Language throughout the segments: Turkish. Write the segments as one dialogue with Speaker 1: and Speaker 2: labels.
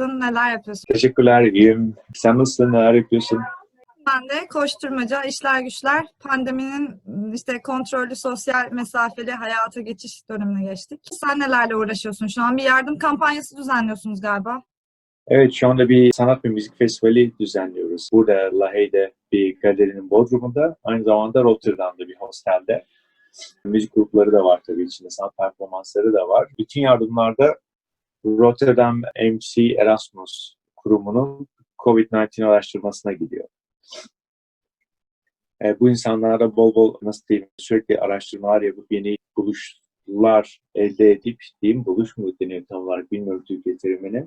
Speaker 1: nasılsın? Neler yapıyorsun?
Speaker 2: Teşekkürler, iyiyim. Sen nasılsın, neler yapıyorsun?
Speaker 1: Ben de koşturmaca, işler güçler, pandeminin işte kontrollü sosyal mesafeli hayata geçiş dönemine geçtik. Sen nelerle uğraşıyorsun? Şu an bir yardım kampanyası düzenliyorsunuz galiba.
Speaker 2: Evet, şu anda bir sanat ve müzik festivali düzenliyoruz. Burada Lahey'de bir galerinin bodrumunda, aynı zamanda Rotterdam'da bir hostelde. Müzik grupları da var tabii içinde, sanat performansları da var. Bütün yardımlarda Rotterdam MC Erasmus kurumunun COVID-19 araştırmasına gidiyor. Bu insanlara bol bol, nasıl diyeyim, sürekli araştırmalar yapıp yeni buluşlar elde edip, diyeyim, buluş mu deniyor tam olarak bilmiyorum Türkiye terimini.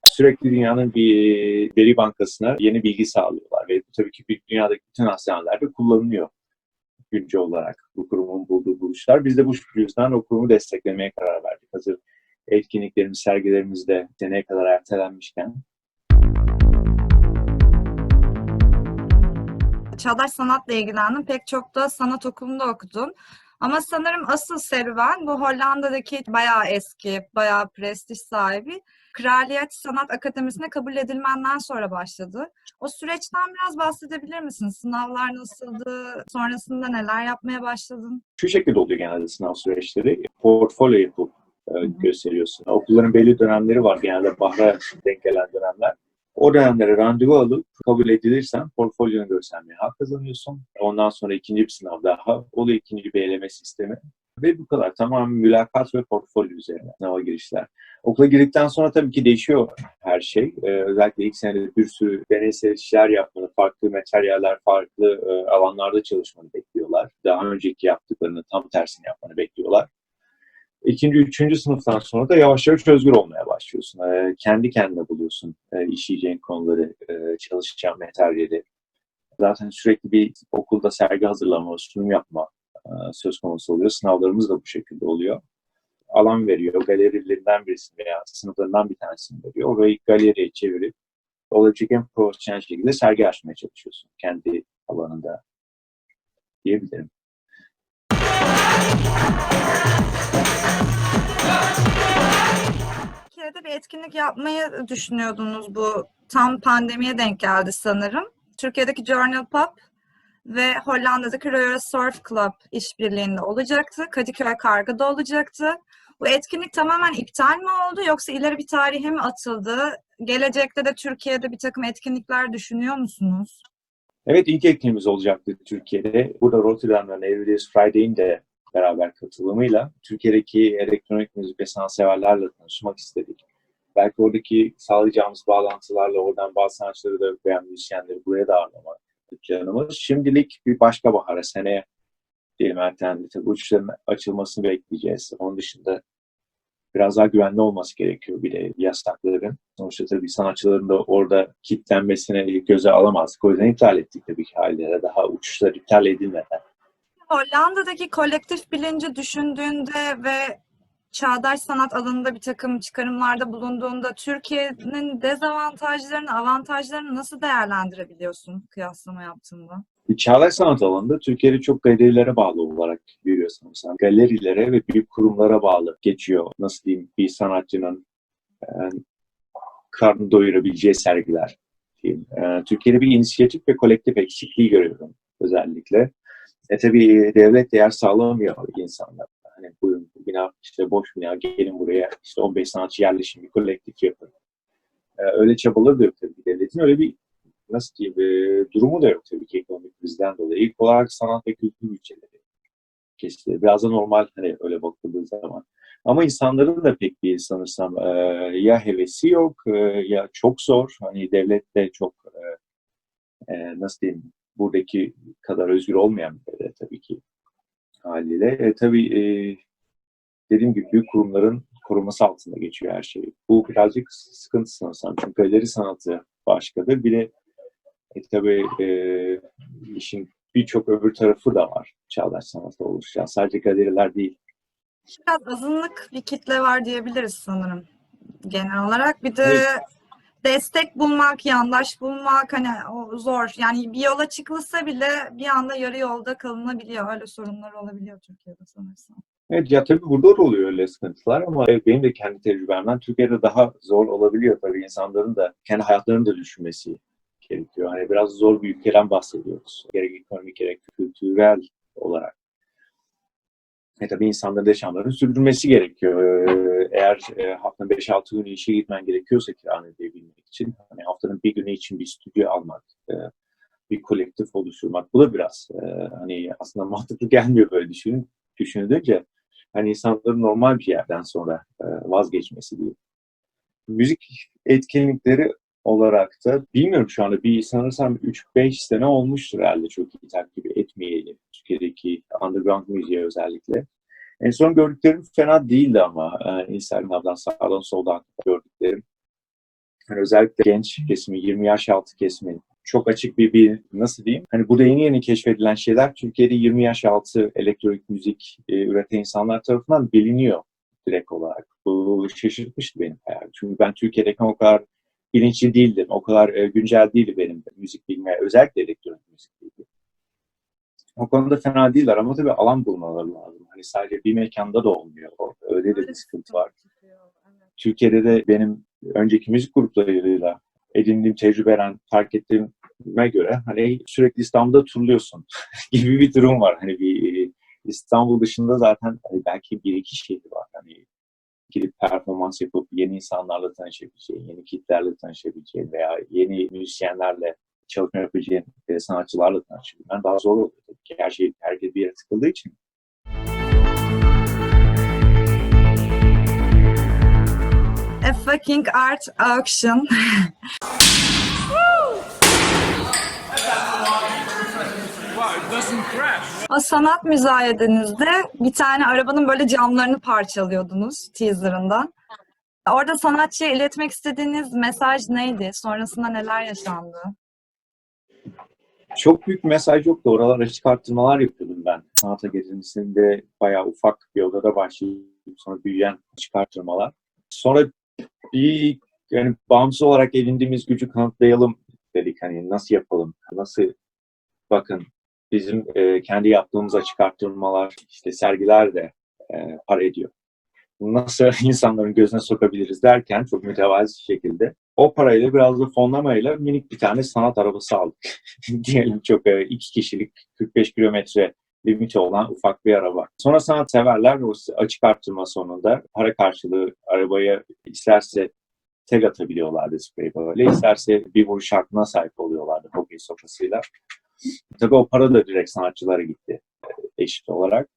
Speaker 2: Sürekli dünyanın bir veri bankasına yeni bilgi sağlıyorlar ve bu tabii ki dünyadaki bütün hastanelerde kullanılıyor güncel olarak bu kurumun bulduğu buluşlar. Biz de bu yüzden o kurumu desteklemeye karar verdik. Hazır etkinliklerimiz, sergilerimiz de seneye kadar ertelenmişken.
Speaker 1: Çağdaş sanatla ilgilendim. Pek çok da sanat okulunda okudun. Ama sanırım asıl serüven bu Hollanda'daki bayağı eski, bayağı prestij sahibi Kraliyet Sanat Akademisi'ne kabul edilmenden sonra başladı. O süreçten biraz bahsedebilir misin? Sınavlar nasıldı? Sonrasında neler yapmaya başladın?
Speaker 2: Şu şekilde oluyor genelde sınav süreçleri. Portfolyo yapıp gösteriyorsun. Okulların belli dönemleri var. Genelde bahara denk gelen dönemler. O dönemlere randevu alıp kabul edilirsen portfolyonu göstermeye hak kazanıyorsun. Ondan sonra ikinci bir sınav daha oluyor, ikinci bir eleme sistemi. Ve bu kadar. Tamamen mülakat ve portfolyo üzerine sınava girişler. Okula girdikten sonra tabii ki değişiyor her şey. Özellikle ilk senede bir sürü deneysel işler yapmanı, farklı materyaller, farklı alanlarda çalışmanı bekliyorlar. Daha önceki yaptıklarını tam tersini yapmanı bekliyorlar. İkinci, üçüncü sınıftan sonra da yavaş yavaş özgür olmaya başlıyorsun. Kendi kendine buluyorsun işleyeceğin konuları, çalışacağın materyali. Zaten sürekli bir okulda sergi hazırlama, sunum yapma söz konusu oluyor. Sınavlarımız da bu şekilde oluyor. Alan veriyor, galerilerinden birisini veya sınıflarından bir tanesini veriyor. Orayı galeriye çevirip olabilecek en profesyonel şekilde sergi açmaya çalışıyorsun kendi alanında diyebilirim.
Speaker 1: Türkiye'de bir etkinlik yapmayı düşünüyordunuz, bu tam pandemiye denk geldi sanırım. Türkiye'deki Journal Pub ve Hollanda'daki Royal Surf Club işbirliğinde olacaktı. Kadıköy Kargı'da olacaktı. Bu etkinlik tamamen iptal mi oldu yoksa ileri bir tarihe mi atıldı? Gelecekte de Türkiye'de bir takım etkinlikler düşünüyor musunuz?
Speaker 2: Evet, ilk etkinliğimiz olacaktı Türkiye'de. Burada Rotterdam'dan Everydays Friday'in de beraber katılımıyla Türkiye'deki elektronik müzik ve sanatseverlerle tanışmak istedik. Belki oradaki sağlayacağımız bağlantılarla oradan bazı sanatçıları da veya müzisyenleri buraya da ağırlamak planımız. Şimdilik bir başka bahara, seneye diyelim ertelendi. Bu uçuşların açılmasını bekleyeceğiz. Onun dışında biraz daha güvenli olması gerekiyor bir de yasakların. Sonuçta tabii sanatçıların da orada kilitlenmesine göze alamazdık. O yüzden iptal ettik tabii ki haliyle. Daha uçuşlar iptal edilmeden.
Speaker 1: Hollanda'daki kolektif bilinci düşündüğünde ve çağdaş sanat alanında bir takım çıkarımlarda bulunduğunda Türkiye'nin dezavantajlarını, avantajlarını nasıl değerlendirebiliyorsun kıyaslama yaptığında?
Speaker 2: Çağdaş sanat alanında Türkiye'de çok galerilere bağlı olarak görüyor sanırsam. Galerilere ve büyük kurumlara bağlı geçiyor. Nasıl diyeyim, bir sanatçının karnını doyurabileceği sergiler diyeyim. Türkiye'de bir inisiyatif ve kolektif eksikliği görüyorum özellikle. Tabii devlet de yer sağlamıyor insanlar. Hani buyurun bu bina işte boş bina, gelin buraya işte 15 sanatçı yerleşin, bir kolektif yapın. Öyle çabaları da yok tabii ki devletin. Öyle bir, nasıl diyeyim, durumu da yok tabii ki ekonomik krizden dolayı. İlk olarak sanat ve kültür bütçeleri kesildi. Biraz da normal hani öyle bakıldığı zaman. Ama insanların da pek bir sanırsam ya hevesi yok ya çok zor. Hani devlet de çok nasıl diyeyim, buradaki kadar özgür olmayan bir devlet tabii ki haliyle. Tabii dediğim gibi büyük kurumların koruması altında geçiyor her şey. Bu birazcık sıkıntı sanırsam. Çünkü galeri sanatı başkadır. Bir de tabii işin birçok öbür tarafı da var çağdaş sanatta oluşan. Sadece galeriler değil.
Speaker 1: Biraz azınlık bir kitle var diyebiliriz sanırım genel olarak. Bir de
Speaker 2: Evet.
Speaker 1: destek bulmak, yandaş bulmak hani o zor. Yani bir yola çıkılsa bile bir anda yarı yolda kalınabiliyor. Öyle sorunlar olabiliyor Türkiye'de sanırsam.
Speaker 2: Evet, ya tabii burada da oluyor öyle sıkıntılar ama benim de kendi tecrübemden Türkiye'de daha zor olabiliyor tabii, insanların da kendi hayatlarını da düşünmesi gerekiyor. Hani biraz zor bir ülkeden bahsediyoruz. Gerek ekonomik gerek kültürel olarak. Tabii insanların yaşamlarını sürdürmesi gerekiyor. Eğer haftanın 5-6 günü işe gitmen gerekiyorsa kiranı ödeyebilmek için, hani haftanın bir günü için bir stüdyo almak, bir kolektif oluşturmak, bu da biraz hani aslında mantıklı gelmiyor böyle düşünülünce. Hani insanların normal bir yerden sonra vazgeçmesi diye. Müzik etkinlikleri olarak da bilmiyorum, şu anda bir sanırsam 3-5 sene olmuştur herhalde çok iyi takip etmeyeli. Türkiye'deki underground müziğe özellikle. En son gördüklerim fena değildi ama Instagram'dan sağdan soldan gördüklerim. Yani özellikle genç kesimi, 20 yaş altı kesimi çok açık bir nasıl diyeyim? Hani burada yeni yeni keşfedilen şeyler Türkiye'de 20 yaş altı elektronik müzik üreten insanlar tarafından biliniyor direkt olarak. Bu şaşırtmıştı benim hayal. Çünkü ben Türkiye'deki o kadar bilinçli değildim. O kadar güncel değildi benim müzik bilmeye. Özellikle elektronik müzik bilgi. O konuda fena değiller ama tabii alan bulmaları lazım. Hani sadece bir mekanda da olmuyor. Öyle de bir sıkıntı var. Türkiye'de de benim önceki müzik gruplarıyla edindiğim tecrübeden fark ettiğime göre hani sürekli İstanbul'da turluyorsun gibi bir durum var. Hani bir İstanbul dışında zaten hani belki bir iki şehir var. Hani gidip performans yapıp yeni insanlarla tanışabileceğin, yeni kitlerle tanışabileceğin veya yeni müzisyenlerle çalışma yapacağın sanatçılarla tanışabilmen daha zor oluyor. Herkes bir yere tıkıldığı için.
Speaker 1: A fucking art auction. O sanat müzayedenizde bir tane arabanın böyle camlarını parçalıyordunuz teaserından. Orada sanatçıya iletmek istediğiniz mesaj neydi? Sonrasında neler yaşandı?
Speaker 2: Çok büyük bir mesaj yoktu. Oralara çıkartmalar yapıyordum ben. Sanat Akademisi'nde bayağı ufak bir odada başlayıp sonra büyüyen çıkartmalar. Sonra bir yani bağımsız olarak edindiğimiz gücü kanıtlayalım dedik. Hani nasıl yapalım? Nasıl bakın bizim kendi yaptığımız açık arttırmalar, işte sergiler de para ediyor. Nasıl insanların gözüne sokabiliriz derken çok mütevazi şekilde o parayla biraz da fonlamayla minik bir tane sanat arabası aldık. Diyelim çok 2 kişilik 45 kilometre limiti olan ufak bir araba. Sonra sanatseverler o açık arttırma sonunda para karşılığı arabaya isterse tag atabiliyorlardı sprey böyle. İsterse bir vuruş hakkına sahip oluyorlardı hokey sopasıyla. Tabii o para da direkt sanatçılara gitti eşit olarak.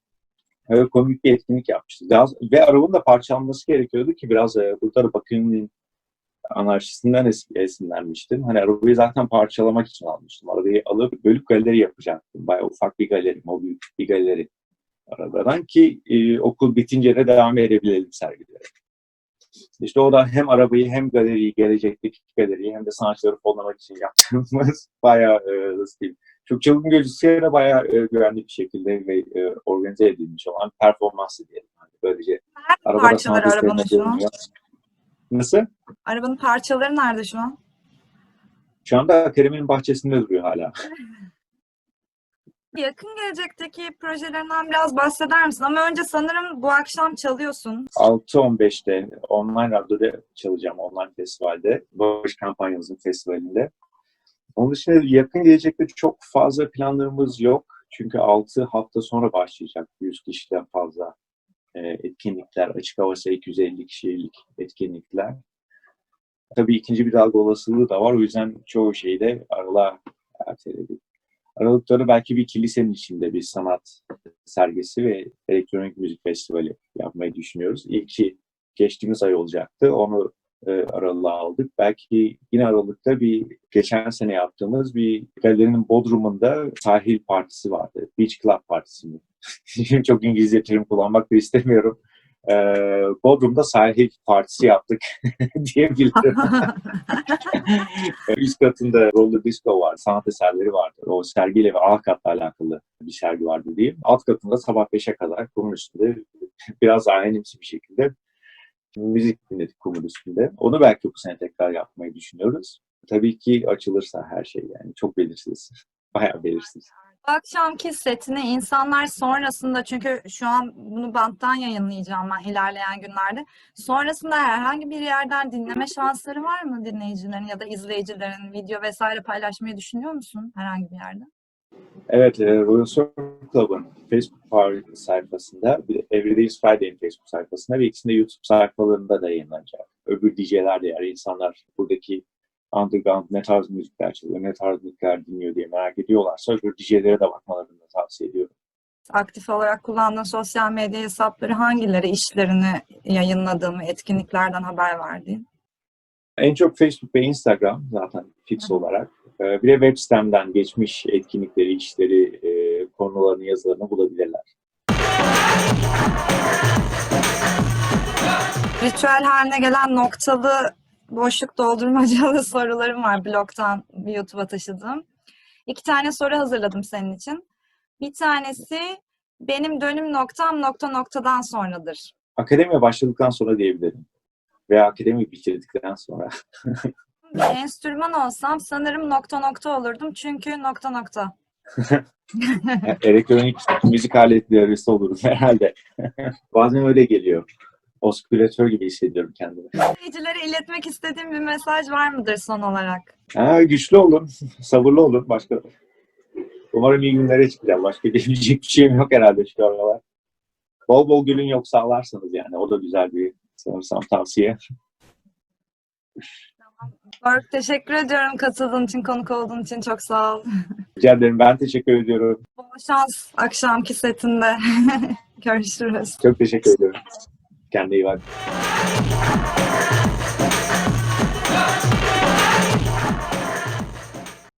Speaker 2: Öyle komik bir etkinlik yapmıştı. Ve arabanın da parçalanması gerekiyordu ki biraz burada da Bakü'nün anarşisinden esinlenmiştim. Hani arabayı zaten parçalamak için almıştım. Arabayı alıp bölük galeri yapacaktım. Bayağı ufak bir galeri, mobil bir galeri arabadan ki okul bitince de devam edebilelim sergilere. İşte o da hem arabayı hem galeriyi, gelecekteki galeriyi hem de sanatçıları fonlamak için yaptığımız bayağı nasıl diyeyim, çok çılgın gözükse de bayağı güvenli bir şekilde ve organize edilmiş olan performansı diyelim. Yani böylece arabada
Speaker 1: Parçaları
Speaker 2: sanat
Speaker 1: arabanın
Speaker 2: eseri
Speaker 1: şu an.
Speaker 2: görünüyor. Nasıl?
Speaker 1: Arabanın parçaları nerede şu an?
Speaker 2: Şu anda akademinin bahçesinde duruyor hala.
Speaker 1: Yakın gelecekteki projelerinden biraz bahseder misin? Ama önce sanırım bu akşam çalıyorsun.
Speaker 2: 6.15'te online radyoda çalacağım, online festivalde. Barış Kampanyamızın festivalinde. Onun dışında yakın gelecekte çok fazla planlarımız yok. Çünkü 6 hafta sonra başlayacak 100 kişiden fazla etkinlikler, açık havası 250 kişilik etkinlikler. Tabii ikinci bir dalga olasılığı da var. O yüzden çoğu şeyi de aralığa erteledik. Aralıkları belki bir kilisenin içinde bir sanat sergisi ve elektronik müzik festivali yapmayı düşünüyoruz. İlki geçtiğimiz ay olacaktı. Onu aralığa aldık. Belki yine Aralık'ta bir geçen sene yaptığımız bir galerinin Bodrum'unda sahil partisi vardı. Beach Club partisi mi? Çok İngilizce terim kullanmak da istemiyorum. Bodrum'da sahil partisi yaptık diyebilirim. Üst katında roller disco var, sanat eserleri vardı. O sergiyle ve alt katla alakalı bir sergi vardı diyeyim. Alt katında sabah 5'e kadar kumun üstünde biraz ahenimsi bir şekilde müzik dinledik kumun üstünde. Onu belki bu sene tekrar yapmayı düşünüyoruz. Tabii ki açılırsa her şey yani çok belirsiz. Bayağı belirsiz.
Speaker 1: Bu akşamki setini insanlar sonrasında, çünkü şu an bunu banttan yayınlayacağım ben ilerleyen günlerde. Sonrasında herhangi bir yerden dinleme şansları var mı dinleyicilerin ya da izleyicilerin, video vesaire paylaşmayı düşünüyor musun herhangi bir yerde?
Speaker 2: Evet, Royal Surf Club'ın Facebook sayfasında, bir de Everyday is Friday'in Facebook sayfasında ve ikisinde YouTube sayfalarında da yayınlanacak. Öbür DJ'ler de, yani insanlar buradaki underground ne tarz müzikler çalıyor, ne tarz müzikler dinliyor diye merak ediyorlarsa öbür DJ'lere de bakmalarını tavsiye ediyorum.
Speaker 1: Aktif olarak kullandığın sosyal medya hesapları hangileri, işlerini yayınladığın ve etkinliklerden haber verdiğin?
Speaker 2: En çok Facebook ve Instagram zaten fix olarak. Bir de web sitemden geçmiş etkinlikleri, işleri, konularını, yazılarını bulabilirler.
Speaker 1: Ritüel haline gelen noktalı boşluk doldurmacalı sorularım var blogdan YouTube'a taşıdığım. 2 tane soru hazırladım senin için. Bir tanesi benim dönüm noktam nokta noktadan sonradır.
Speaker 2: Akademiye başladıktan sonra diyebilirim. Veya akademi bitirdikten sonra.
Speaker 1: Bir enstrüman olsam sanırım nokta nokta olurdum çünkü nokta nokta.
Speaker 2: Elektronik müzik aletleri arası olurum herhalde. Bazen öyle geliyor. Oskülatör gibi hissediyorum kendimi.
Speaker 1: İzleyicilere iletmek istediğim bir mesaj var mıdır son olarak?
Speaker 2: Güçlü olun, sabırlı olun. Umarım iyi günlere çıkacağım. Başka diyecek bir şeyim yok herhalde şu aralar. Bol bol gülün, yok sağlarsınız yani. O da güzel bir sanırsam tavsiye.
Speaker 1: Faruk, teşekkür ediyorum katıldığın için, konuk olduğun için. Çok sağ ol.
Speaker 2: Rica ederim. Ben teşekkür ediyorum.
Speaker 1: Bol şans akşamki setinde. Görüşürüz.
Speaker 2: Çok teşekkür ediyorum. Kendine iyi bak.